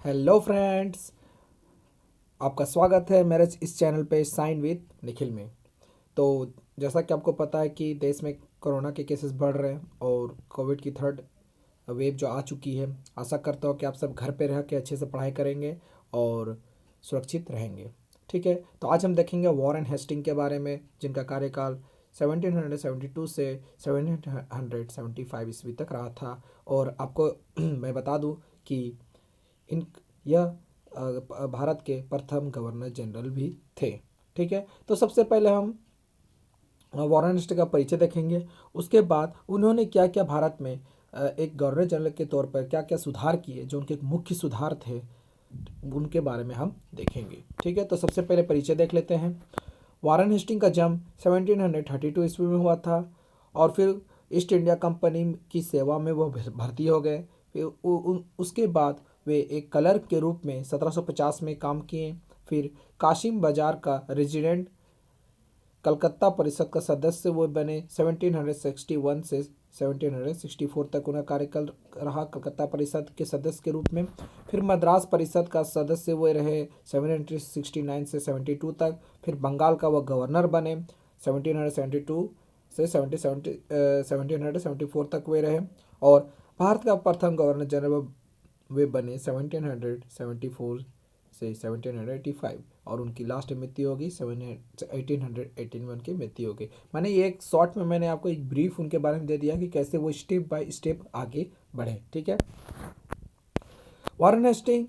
Hello friends, आपका स्वागत है मेरे इस चैनल पे साइन विद निखिल में। तो जैसा कि आपको पता है कि देश में कोरोना के केसेस बढ़ रहे हैं और कोविड की थर्ड वेव जो आ चुकी है। आशा करता हूँ कि आप सब घर पे रह के अच्छे से पढ़ाई करेंगे और सुरक्षित रहेंगे। ठीक है, तो आज हम देखेंगे वॉरेन हेस्टिंग के बारे में, जिनका कार्यकाल 1772 से 1775 ईस्वी तक रहा था। और आपको मैं बता दूं कि इन यह भारत के प्रथम गवर्नर जनरल भी थे। ठीक है, तो सबसे पहले हम वॉरेन हेस्टिंग का परिचय देखेंगे। उसके बाद उन्होंने क्या क्या भारत में एक गवर्नर जनरल के तौर पर क्या क्या सुधार किए, जो उनके मुख्य सुधार थे, उनके बारे में हम देखेंगे। ठीक है, तो सबसे पहले परिचय देख लेते हैं। वॉरेन हेस्टिंग का जन्म 1732 ईस्वी में हुआ था और फिर ईस्ट इंडिया कंपनी की सेवा में वो भर्ती हो गए। फिर उसके बाद वे एक क्लर्क के रूप में 1750 में काम किए। फिर काशिम बाजार का रेजिडेंट कलकत्ता परिषद का सदस्य वो बने। 1761 से 1764 तक उन्हें कार्यकाल रहा कलकत्ता परिषद के सदस्य के रूप में। फिर मद्रास परिषद का सदस्य वो रहे 1769 से 72 तक। फिर बंगाल का वह गवर्नर बने 1772 से 1774 तक वे रहे। और भारत का प्रथम गवर्नर जनरल वे बने 1774 से 1785 और उनकी लास्ट मृत्यु होगी 1881 की मृत्यु होगी। मैंने ये एक शॉर्ट में मैंने आपको एक ब्रीफ उनके बारे में दे दिया कि कैसे वो स्टेप बाय स्टेप आगे बढ़े। ठीक है, वॉरेन हेस्टिंग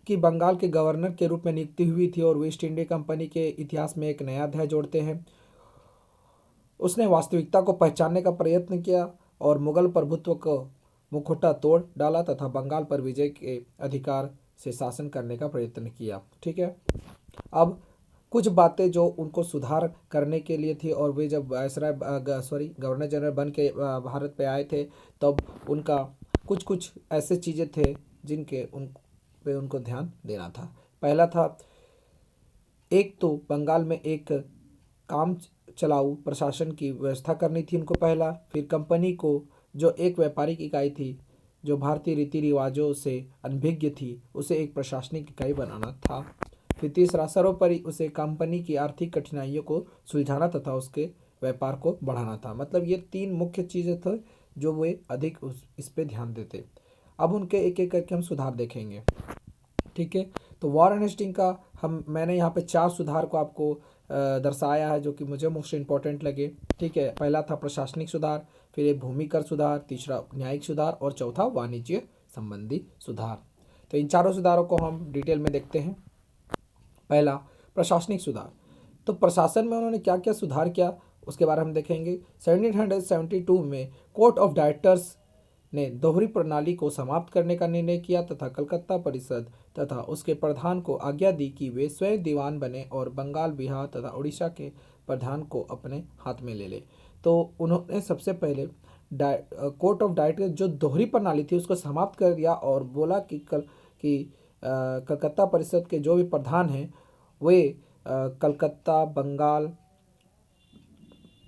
की बंगाल के गवर्नर के रूप में नियुक्ति हुई थी और वेस्ट इंडिया कंपनी के इतिहास में एक नया अध्याय जोड़ते हैं। उसने वास्तविकता को पहचानने का प्रयत्न किया और मुगल प्रभुत्व को मुखौटा तोड़ डाला तथा बंगाल पर विजय के अधिकार से शासन करने का प्रयत्न किया। ठीक है, अब कुछ बातें जो उनको सुधार करने के लिए थी, और वे जब गवर्नर जनरल बन के भारत पे आए थे, तब उनका कुछ कुछ ऐसे चीज़ें थे जिनके उन पे उनको ध्यान देना था। पहला था, एक तो बंगाल में एक काम चलाऊ प्रशासन की व्यवस्था करनी थी उनको पहला। फिर कंपनी को जो एक व्यापारिक इकाई थी जो भारतीय रीति रिवाजों से अनभिज्ञ थी, उसे एक प्रशासनिक इकाई बनाना था। फिर तीसरा, सर्वोपरि उसे कंपनी की आर्थिक कठिनाइयों को सुलझाना तथा उसके व्यापार को बढ़ाना था। मतलब ये तीन मुख्य चीज़ें थे जो वे अधिक इस पे ध्यान देते। अब उनके एक एक करके हम सुधार देखेंगे। ठीक है, तो वॉरेन हेस्टिंग का मैंने यहाँ पे 4 सुधार को आपको दर्शाया है जो कि मुझे मोस्ट इम्पॉर्टेंट लगे। ठीक है, पहला था प्रशासनिक सुधार, फिर एक भूमि कर सुधार, तीसरा न्यायिक सुधार और चौथा वाणिज्य संबंधी सुधार। तो इन चारों सुधारों को हम डिटेल में देखते हैं। पहला, प्रशासनिक सुधार। तो प्रशासन में उन्होंने क्या क्या सुधार किया उसके बारे में हम देखेंगे। 1772 में कोर्ट ऑफ डायरेक्टर्स ने दोहरी प्रणाली को समाप्त करने का निर्णय किया तथा कलकत्ता परिषद तथा उसके प्रधान को आज्ञा दी कि वे स्वयं दीवान बने और बंगाल, बिहार तथा उड़ीसा के प्रधान को अपने हाथ में ले ले। तो उन्होंने सबसे पहले कोर्ट ऑफ डायरेक्टर जो दोहरी प्रणाली थी उसको समाप्त कर दिया और बोला कि कलकत्ता परिषद के जो भी प्रधान हैं वे कलकत्ता, बंगाल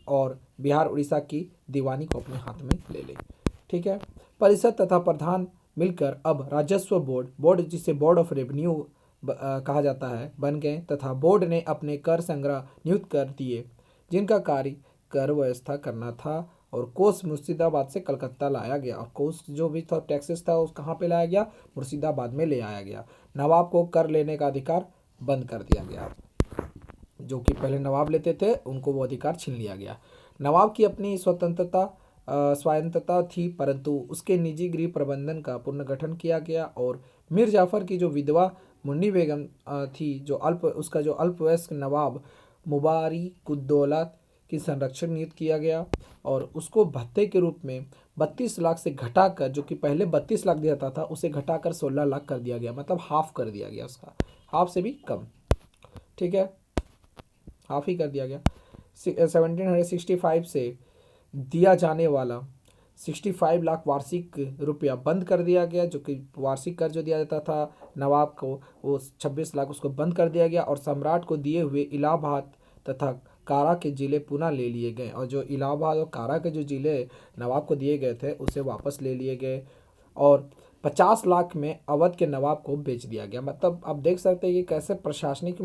और बिहार, उड़ीसा की दीवानी को अपने हाथ में ले ले। ठीक है, परिषद तथा प्रधान मिलकर अब राजस्व बोर्ड जिसे बोर्ड ऑफ रेवेन्यू कहा जाता है, बन गए तथा बोर्ड ने अपने कर संग्रह नियुक्त कर दिए जिनका कार्य कर व्यवस्था करना था। और कोष मुर्शिदाबाद से कलकत्ता लाया गया और कोष जो भी था टैक्सेस था उस कहाँ पे लाया गया, मुर्शिदाबाद में ले आया गया। नवाब को कर लेने का अधिकार बंद कर दिया गया, जो कि पहले नवाब लेते थे उनको वो अधिकार छीन लिया गया। नवाब की अपनी स्वायत्तता थी, परंतु उसके निजी गृह प्रबंधन का पुनर्गठन किया गया और मीर जाफर की जो विधवा मुन्नी बेगम थी, उसका जो अल्पवयस्क नवाब मुबारिकुद्दौला की संरक्षण नियुक्त किया गया और उसको भत्ते के रूप में 32 लाख से घटाकर, जो कि पहले 32 लाख दिया था उसे घटाकर 16 लाख कर दिया गया, मतलब हाफ कर दिया गया, उसका हाफ से भी कम। ठीक है, हाफ ही कर दिया गया। 1765 से दिया जाने वाला 65 लाख वार्षिक रुपया बंद कर दिया गया, जो कि वार्षिक कर जो दिया जाता था नवाब को वो 26 लाख उसको बंद कर दिया गया। और सम्राट को दिए हुए इलाहाबाद तथा कारा के ज़िले पुनः ले लिए गए और जो इलाहाबाद और कारा के जो ज़िले नवाब को दिए गए थे उसे वापस ले लिए गए। और 50 लाख में अवध के नवाब को बेच दिया गया। मतलब आप देख सकते हैं कि कैसे प्रशासनिक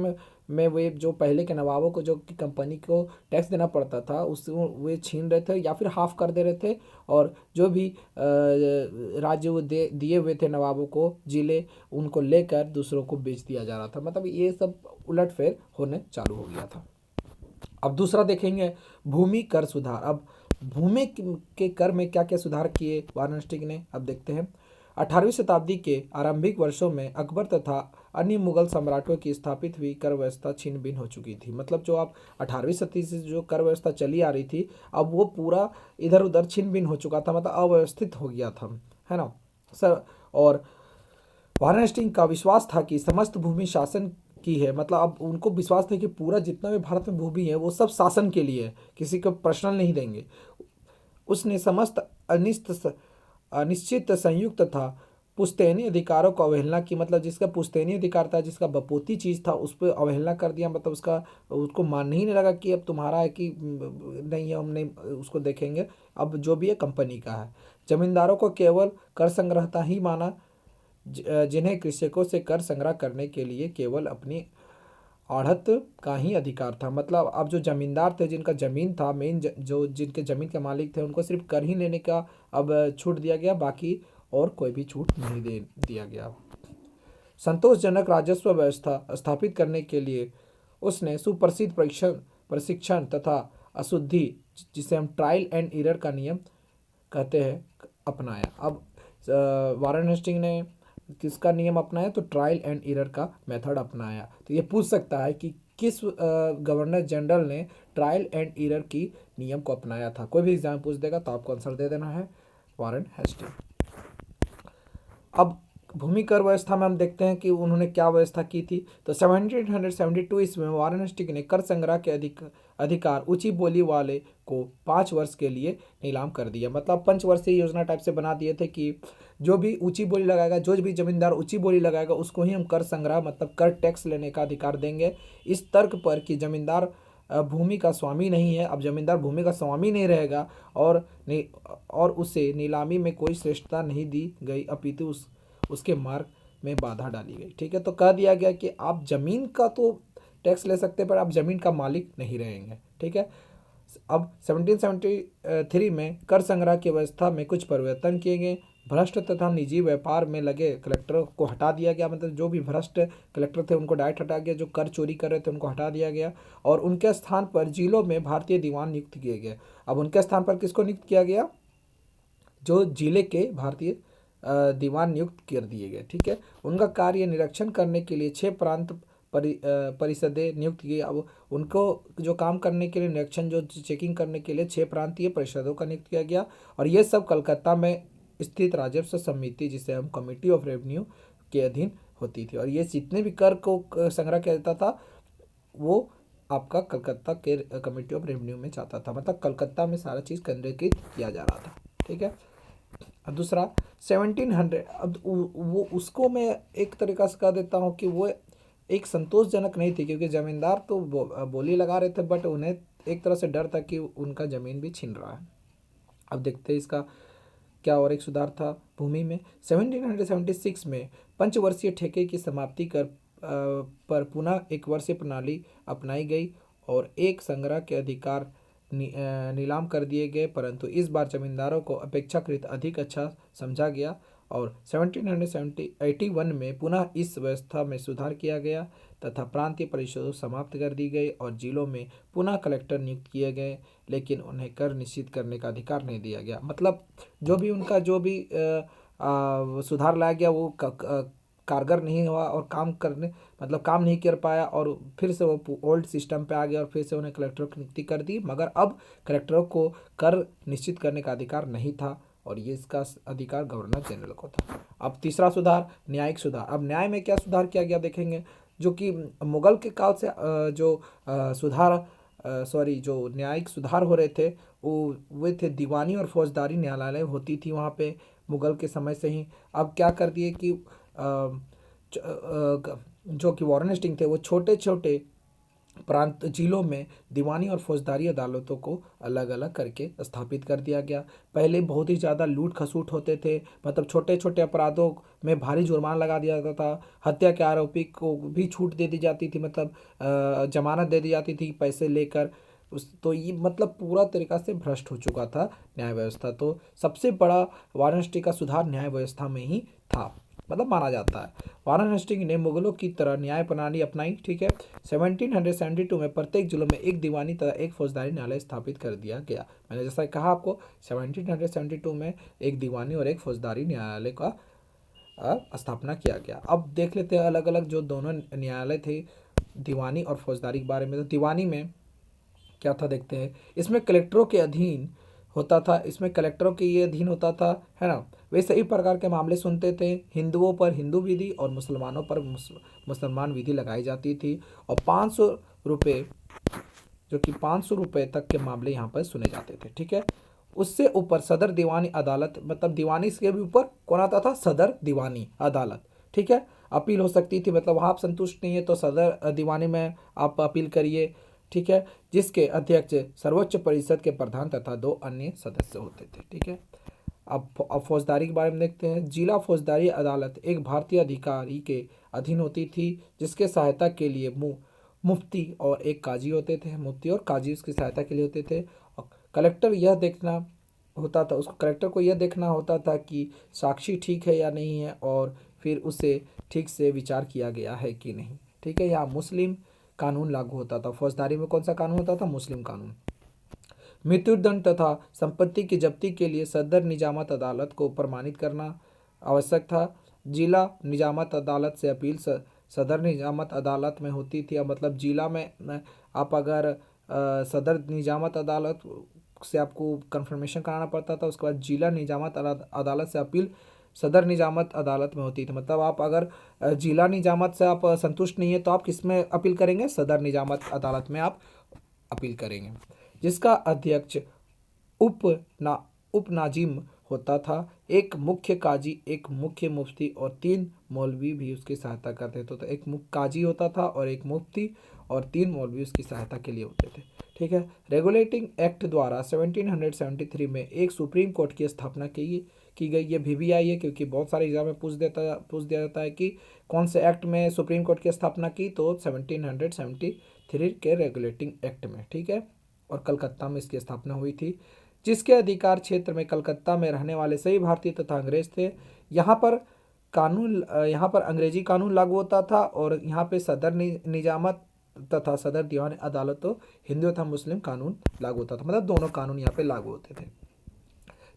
में वे जो पहले के नवाबों को जो कि कंपनी को टैक्स देना पड़ता था उस वे छीन रहे थे या फिर हाफ कर दे रहे थे, और जो भी राज्य वो दिए हुए थे नवाबों को जिले, उनको लेकर दूसरों को बेच दिया जा रहा था। मतलब ये सब उलटफेर होने चालू हो गया था। अब दूसरा देखेंगे भूमि कर सुधार। अब भूमि के कर में क्या क्या सुधार किए वाराणसी ने, अब देखते हैं। 18वीं शताब्दी के आरंभिक वर्षों में अकबर तथा अन्य मुगल सम्राटों की स्थापित हुई कर व्यवस्था छिन्न भिन्न हो चुकी थी। मतलब जो आप 18वीं सदी से जो कर व्यवस्था चली आ रही थी, अब वो पूरा इधर उधर छिन्न भिन्न हो चुका था, मतलब अव्यवस्थित हो गया था, है ना सर। और वाराणसी का विश्वास था कि समस्त भूमि शासन की है। मतलब अब उनको विश्वास था कि पूरा जितना भी भारत में भूमि है वो सब शासन के लिए है, किसी को पर्सनल नहीं देंगे। उसने समस्त अनिश्चित संयुक्त तथा पुश्तैनी अधिकारों को अवहेलना की। मतलब जिसका पुश्तैनी अधिकार था, जिसका बपोती चीज़ था, उस पर अवहेलना कर दिया। मतलब उसको मानने ही नहीं लगा कि अब तुम्हारा है कि नहीं है, हम नहीं उसको देखेंगे, अब जो भी है कंपनी का है। जमींदारों को केवल कर संग्रहता ही माना, जिन्हें कृषकों से कर संग्रह करने के लिए केवल अपनी आढ़त का ही अधिकार था। मतलब अब जो जमींदार थे, जिनका जमीन था मेन, जो जिनके जमीन के मालिक थे, उनको सिर्फ कर ही लेने का अब छूट दिया गया, बाकी और कोई भी छूट नहीं दे दिया गया। संतोषजनक राजस्व व्यवस्था स्थापित करने के लिए उसने सुप्रसिद्ध प्रशिक्षण तथा अशुद्धि, जिसे हम ट्रायल एंड एरर का नियम कहते हैं, अपनाया। अब वाराणसी ने किसका नियम अपनाया, तो ट्रायल एंड एरर का मेथड अपनाया। तो ये पूछ सकता है कि किस गवर्नर जनरल ने ट्रायल एंड एरर की नियम को अपनाया था। कोई भी एग्जाम पूछ देगा तो आपको आंसर दे देना है वारन हेस्टिंग। अब भूमि कर व्यवस्था में हम देखते हैं कि उन्होंने क्या व्यवस्था की थी। तो 1772 ईस्वी में वाराणसी ने कर संग्रह के अधिकार ऊंची बोली वाले को 5 वर्ष के लिए नीलाम कर दिया। मतलब पंचवर्षीय योजना टाइप से बना दिए थे कि जो भी ऊंची बोली लगाएगा, जो भी जमींदार ऊंची बोली लगाएगा, उसको ही हम कर संग्रह मतलब कर टैक्स लेने का अधिकार देंगे। इस तर्क पर कि जमींदार भूमि का स्वामी नहीं है। अब जमींदार भूमि का स्वामी नहीं रहेगा और उसे नीलामी में कोई श्रेष्ठता नहीं दी गई, अपितु उसके मार्ग में बाधा डाली गई। ठीक है, तो कह दिया गया कि आप जमीन का तो टैक्स ले सकते हैं, पर आप जमीन का मालिक नहीं रहेंगे। ठीक है। अब 1773 में कर संग्रह की व्यवस्था में कुछ परिवर्तन किए गए। भ्रष्ट तथा निजी व्यापार में लगे कलेक्टरों को हटा दिया गया। मतलब जो भी भ्रष्ट कलेक्टर थे उनको डायरेक्ट हटा गया, जो कर चोरी कर रहे थे उनको हटा दिया गया, और उनके स्थान पर जिलों में भारतीय दीवान नियुक्त किए गए। अब उनके स्थान पर किसको नियुक्त किया गया, जो जिले के भारतीय दीवान नियुक्त कर दिए गए। ठीक है। उनका कार्य निरीक्षण करने के लिए 6 प्रांत परिषदें नियुक्त की। अब उनको जो काम करने के लिए, निरीक्षण जो चेकिंग करने के लिए 6 प्रांतीय परिषदों का नियुक्त किया गया, और ये सब कलकत्ता में स्थित राजस्व समिति, जिसे हम कमेटी ऑफ रेवेन्यू के अधीन होती थी। और ये जितने भी कर को संग्रह किया जाता था वो आपका कलकत्ता के कमेटी ऑफ रेवेन्यू में जाता था। मतलब कलकत्ता में सारा चीज़ केंद्रीकृत किया जा रहा था। ठीक है। अब दूसरा 1700, अब वो उसको मैं एक तरीका से कह देता हूँ कि वो एक संतोषजनक नहीं थी, क्योंकि ज़मींदार तो बोली लगा रहे थे, बट उन्हें एक तरह से डर था कि उनका ज़मीन भी छीन रहा है। अब देखते हैं इसका क्या और एक सुधार था भूमि में। 1776 में पंचवर्षीय ठेके की समाप्ति कर पर पुनः एक वर्षीय प्रणाली अपनाई गई और एक संग्रह के अधिकार नीलाम कर दिए गए, परंतु इस बार जमींदारों को अपेक्षाकृत अधिक अच्छा समझा गया, और 1781 में पुनः इस व्यवस्था में सुधार किया गया तथा प्रांतीय परिषदें समाप्त कर दी गई और जिलों में पुनः कलेक्टर नियुक्त किए गए, लेकिन उन्हें कर निश्चित करने का अधिकार नहीं दिया गया। मतलब जो भी उनका जो भी सुधार लाया गया वो कारगर नहीं हुआ और काम नहीं कर पाया, और फिर से वो ओल्ड सिस्टम पे आ गया और फिर से उन्हें कलेक्टरों की नियुक्ति कर दी। मगर अब कलेक्टरों को कर निश्चित करने का अधिकार नहीं था, और ये इसका अधिकार गवर्नर जनरल को था। अब तीसरा सुधार, न्यायिक सुधार। अब न्याय में क्या सुधार किया गया देखेंगे। जो कि मुगल के काल से जो न्यायिक सुधार हो रहे थे वे थे दीवानी और फौजदारी न्यायालय होती थी वहाँ पे मुगल के समय से ही। अब क्या कर दिए कि जो कि वारन हेस्टिंग थे वो छोटे छोटे प्रांत जिलों में दीवानी और फौजदारी अदालतों को अलग अलग करके स्थापित कर दिया गया। पहले बहुत ही ज़्यादा लूट खसूट होते थे, मतलब छोटे छोटे अपराधों में भारी जुर्माना लगा दिया जाता था। हत्या के आरोपी को भी छूट दे दी जाती थी, मतलब जमानत दे दी जाती थी पैसे लेकर। उस तो ये मतलब पूरा तरीका से भ्रष्ट हो चुका था न्याय व्यवस्था। तो सबसे बड़ा वाराणसी का सुधार न्याय व्यवस्था में ही था, मतलब माना जाता है। वाराणसी ने मुगलों की तरह न्याय प्रणाली अपनाई, ठीक है। 1772 में प्रत्येक जिलों में एक दीवानी तथा एक फौजदारी न्यायालय स्थापित कर दिया गया। मैंने जैसा कहा आपको, 1772 में एक दीवानी और एक फौजदारी न्यायालय का स्थापना किया गया। अब देख लेते हैं अलग अलग जो दोनों न्यायालय थे दीवानी और फौजदारी के बारे में। तो दीवानी में क्या था देखते हैं। इसमें कलेक्टरों के अधीन होता था, इसमें कलेक्टरों के ये अधीन होता था, है ना। वे सभी प्रकार के मामले सुनते थे। हिंदुओं पर हिंदू विधि और मुसलमानों पर मुसलमान विधि लगाई जाती थी। और 500 रुपये, जो कि 500 रुपये तक के मामले यहाँ पर सुने जाते थे, ठीक है। उससे ऊपर सदर दीवानी अदालत, मतलब दीवानी के भी ऊपर कौन आता था, सदर दीवानी अदालत, ठीक है। अपील हो सकती थी, मतलब वहाँ आप संतुष्ट नहीं है तो सदर दीवानी में आप अपील करिए, ठीक है। जिसके अध्यक्ष सर्वोच्च परिषद के प्रधान तथा 2 अन्य सदस्य होते थे, ठीक है। अब फौजदारी के बारे में देखते हैं। जिला फौजदारी अदालत एक भारतीय अधिकारी के अधीन होती थी, जिसके सहायता के लिए मुफ्ती और एक काजी होते थे। मुफ्ती और काजी उसकी सहायता के लिए होते थे। और कलेक्टर यह देखना होता था, उसको कलेक्टर को यह देखना होता था कि साक्षी ठीक है या नहीं है, और फिर उसे ठीक से विचार किया गया है कि नहीं, ठीक है। यहाँ मुस्लिम कानून लागू होता था। फौजदारी में कौन सा कानून होता था, मुस्लिम कानून। मृत्युदंड तथा संपत्ति की जब्ती के लिए सदर निजामत अदालत को प्रमाणित करना आवश्यक था। जिला निजामत अदालत से अपील सदर निजामत अदालत में होती थी। अब मतलब जिला में आप अगर सदर निजामत अदालत से आपको कंफर्मेशन कराना पड़ता था, उसके बाद जिला निजामत अदालत से अपील सदर निजामत अदालत में होती थी। मतलब आप अगर जिला निजामत से आप संतुष्ट नहीं है तो आप किस में अपील करेंगे, सदर निजामत अदालत में आप अपील करेंगे। जिसका अध्यक्ष उप ना उप नाजिम होता था। एक मुख्य काजी, एक मुख्य मुफ्ती और 3 मौलवी भी उसकी सहायता करते थे। तो एक मुख्य काजी होता था और एक मुफ्ती और 3 मौलवी उसकी सहायता के लिए होते थे, ठीक है। रेगुलेटिंग एक्ट द्वारा 1773 में एक सुप्रीम कोर्ट की स्थापना की गई। ये भी आई है क्योंकि बहुत सारे एग्जाम में पूछ दिया जाता है कि कौन से एक्ट में सुप्रीम कोर्ट की स्थापना की, तो 1773 के रेगुलेटिंग एक्ट में, ठीक है। और कलकत्ता में इसकी स्थापना हुई थी, जिसके अधिकार क्षेत्र में कलकत्ता में रहने वाले सभी भारतीय तथा अंग्रेज थे। यहाँ पर अंग्रेजी कानून लागू होता था, और यहाँ पे सदर निजामत तथा सदर दीवानी अदालत तो हिंदू तथा मुस्लिम कानून लागू होता था, मतलब दोनों कानून यहाँ पे लागू होते थे।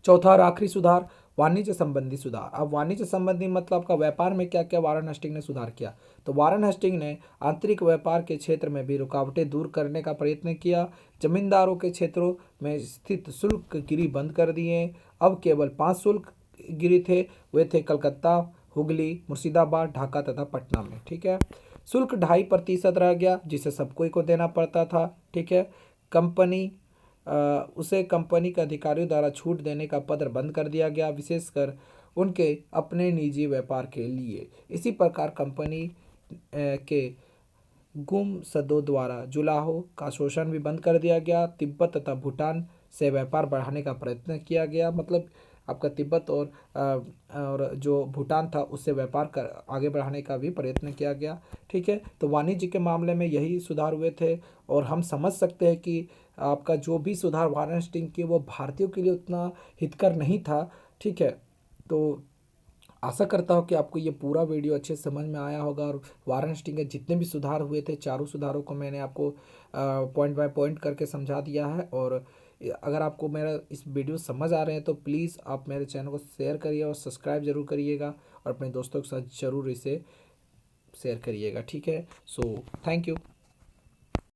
चौथा और आखिरी सुधार, वाणिज्य संबंधी सुधार। अब वाणिज्य संबंधी मतलब आपका व्यापार में क्या क्या वारेन हेस्टिंग ने सुधार किया। तो वारेन हेस्टिंग ने आंतरिक व्यापार के क्षेत्र में भी रुकावटें दूर करने का प्रयत्न किया। जमींदारों के क्षेत्रों में स्थित शुल्क गिरी बंद कर दिए। अब केवल 5 शुल्क गिरी थे, वे थे कलकत्ता, हुगली, मुर्शिदाबाद, ढाका तथा पटना में, ठीक है। शुल्क 2.5% रह गया, जिसे सबको को देना पड़ता था, ठीक है। कंपनी उसे कंपनी के अधिकारियों द्वारा छूट देने का पत्र बंद कर दिया गया, विशेषकर उनके अपने निजी व्यापार के लिए। इसी प्रकार कंपनी के गुमसदों द्वारा जुलाहों का शोषण भी बंद कर दिया गया। तिब्बत तथा भूटान से व्यापार बढ़ाने का प्रयत्न किया गया, मतलब आपका तिब्बत और जो भूटान था उससे व्यापार कर आगे बढ़ाने का भी प्रयत्न किया गया, ठीक है। तो वाणिज्य के मामले में यही सुधार हुए थे, और हम समझ सकते हैं कि आपका जो भी सुधार वारेन हेस्टिंग के वो भारतीयों के लिए उतना हितकर नहीं था, ठीक है। तो आशा करता हूँ कि आपको ये पूरा वीडियो अच्छे से समझ में आया होगा, और वारेन हेस्टिंग के जितने भी सुधार हुए थे, चारों सुधारों को मैंने आपको पॉइंट बाय पॉइंट करके समझा दिया है। और अगर आपको मेरा इस वीडियो समझ आ रहे हैं तो प्लीज़ आप मेरे चैनल को शेयर करिए और सब्सक्राइब जरूर करिएगा, और अपने दोस्तों के साथ ज़रूर इसे शेयर करिएगा, ठीक है। So thank you.